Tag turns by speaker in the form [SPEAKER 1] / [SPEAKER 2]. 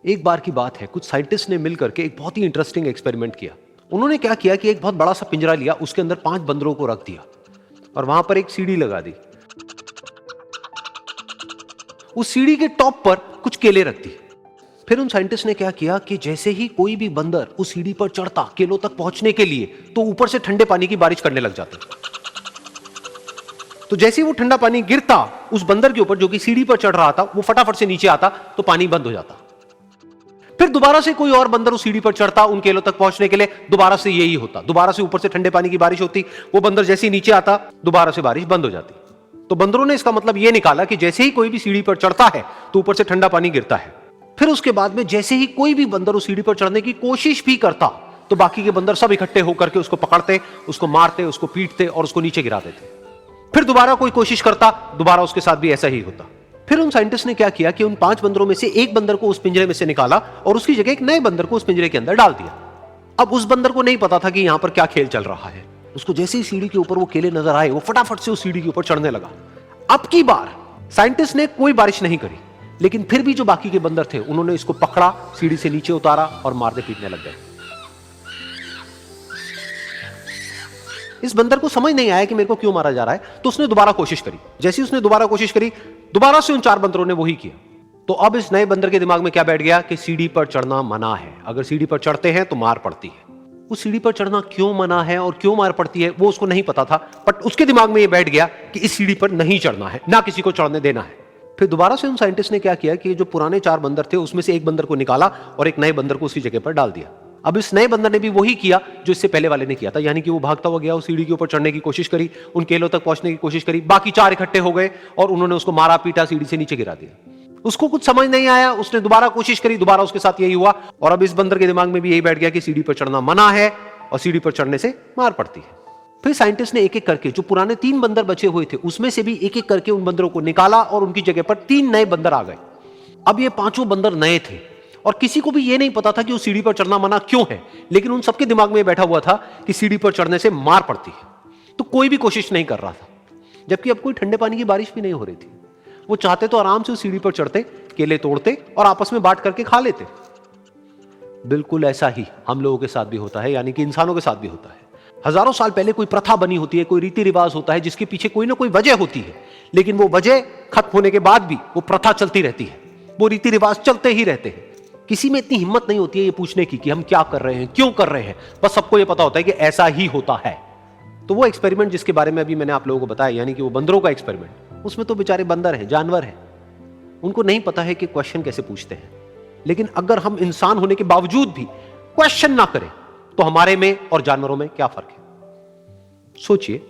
[SPEAKER 1] एक बार की बात है, कुछ साइंटिस्ट ने मिलकर के एक बहुत ही इंटरेस्टिंग एक्सपेरिमेंट किया। उन्होंने क्या किया कि एक बहुत बड़ा सा पिंजरा लिया, उसके अंदर 5 बंदरों को रख दिया और वहां पर एक सीढ़ी लगा दी। उस सीढ़ी के टॉप पर कुछ केले रख दी। फिर उन साइंटिस्ट ने क्या किया कि जैसे ही कोई भी बंदर उस सीढ़ी पर चढ़ता केलों तक पहुंचने के लिए, तो ऊपर से ठंडे पानी की बारिश करने लग जाते। तो जैसे ही वो ठंडा पानी गिरता उस बंदर के ऊपर जो कि सीढ़ी पर चढ़ रहा था, वो फटाफट से नीचे आता तो पानी बंद हो जाता। फिर दोबारा से कोई और बंदर उस सीढ़ी पर चढ़ता उन केलों तक पहुंचने के लिए, दोबारा से यही होता। दोबारा से ऊपर से ठंडे पानी की बारिश होती, वो बंदर जैसे ही नीचे आता दोबारा से बारिश बंद हो जाती। तो बंदरों ने इसका मतलब यह निकाला कि जैसे ही कोई भी सीढ़ी पर चढ़ता है तो ऊपर से ठंडा पानी गिरता है। फिर उसके बाद में जैसे ही कोई भी बंदर उस सीढ़ी पर चढ़ने की कोशिश भी करता तो बाकी के बंदर सब इकट्ठे होकर के उसको पकड़ते, उसको मारते, उसको पीटते और उसको नीचे गिरा देते। फिर दोबारा कोई कोशिश करता, दोबारा उसके साथ भी ऐसा ही होता। फिर उन साइंटिस्ट ने क्या किया कि उन 5 बंदरों में से एक बंदर को उस पिंजरे में से निकाला और उसकी जगह एक नए बंदर को उस पिंजरे के अंदर डाल दिया। अब उस बंदर को नहीं पता था कि यहां पर क्या खेल चल रहा है। उसको जैसे ही सीढ़ी के ऊपर वो केले नजर आए, वो फटाफट से उस सीढ़ी के ऊपर चढ़ने लगा। अब की बार साइंटिस्ट ने कोई बारिश नहीं करी, लेकिन फिर भी जो बाकी के बंदर थे उन्होंने इसको पकड़ा, सीढ़ी से नीचे उतारा और मारने पीटने लग गए। इस बंदर को समझ नहीं आया कि मेरे को क्यों मारा जा रहा है, तो उसने दोबारा कोशिश करी। जैसे ही उसने दोबारा कोशिश करी, दोबारा से उन 4 बंदरों ने वही किया। तो अब इस नए बंदर के दिमाग में क्या बैठ गया कि सीढ़ी पर चढ़ना मना है, अगर सीढ़ी पर चढ़ते हैं तो मार पड़ती है। उस सीढ़ी पर चढ़ना क्यों मना है और क्यों मार पड़ती है वो उसको नहीं पता था, बट उसके दिमाग में ये बैठ गया कि इस सीढ़ी पर नहीं चढ़ना है, ना किसी को चढ़ने देना है। फिर दोबारा से उन साइंटिस्ट ने क्या किया कि जो पुराने 4 बंदर थे उसमें से एक बंदर को निकाला और एक नए बंदर को उसी जगह पर डाल दिया। अब इस नए बंदर ने भी वही किया जो इससे पहले वाले ने किया था, यानी कि वो भागता हुआ गया, उस सीढ़ी के ऊपर चढ़ने की कोशिश करी, उन केलों तक पहुंचने की कोशिश करी। बाकी 4 इकट्ठे हो गए और उन्होंने उसको मारा पीटा, सीढ़ी से नीचे गिरा दिया। उसको कुछ समझ नहीं आया, उसने दोबारा कोशिश करी, दोबारा उसके साथ यही हुआ। और अब इस बंदर के दिमाग में भी यही बैठ गया कि सीढ़ी पर चढ़ना मना है और सीढ़ी पर चढ़ने से मार पड़ती है। फिर साइंटिस्ट ने एक एक करके जो पुराने 3 बंदर बचे हुए थे उसमें से भी एक एक करके उन बंदरों को निकाला और उनकी जगह पर 3 नए बंदर आ गए। अब ये 5 बंदर नए थे और किसी को भी ये नहीं पता था कि उस सीढ़ी पर चढ़ना मना क्यों है, लेकिन उन सबके दिमाग में बैठा हुआ था कि सीढ़ी पर चढ़ने से मार पड़ती है। तो कोई भी कोशिश नहीं कर रहा था, जबकि अब कोई ठंडे पानी की बारिश भी नहीं हो रही थी। वो चाहते तो आराम से उस सीढ़ी पर चढ़ते, केले तोड़ते और आपस में बांट करके खा लेते। बिल्कुल ऐसा ही हम लोगों के साथ भी होता है, यानी कि इंसानों के साथ भी होता है। हजारों साल पहले कोई प्रथा बनी होती है, कोई रीति रिवाज होता है जिसके पीछे कोई ना कोई वजह होती है, लेकिन वो वजह खत्म होने के बाद भी वो प्रथा चलती रहती है, वो रीति रिवाज चलते ही रहते हैं। किसी में इतनी हिम्मत नहीं होती है ये पूछने की कि हम क्या कर रहे हैं, क्यों कर रहे हैं। बस सबको ये पता होता है कि ऐसा ही होता है। तो वो एक्सपेरिमेंट जिसके बारे में अभी मैंने आप लोगों को बताया, यानी कि वो बंदरों का एक्सपेरिमेंट, उसमें तो बेचारे बंदर हैं, जानवर हैं, उनको नहीं पता है कि क्वेश्चन कैसे पूछते हैं। लेकिन अगर हम इंसान होने के बावजूद भी क्वेश्चन ना करें तो हमारे में और जानवरों में क्या फर्क है, सोचिए।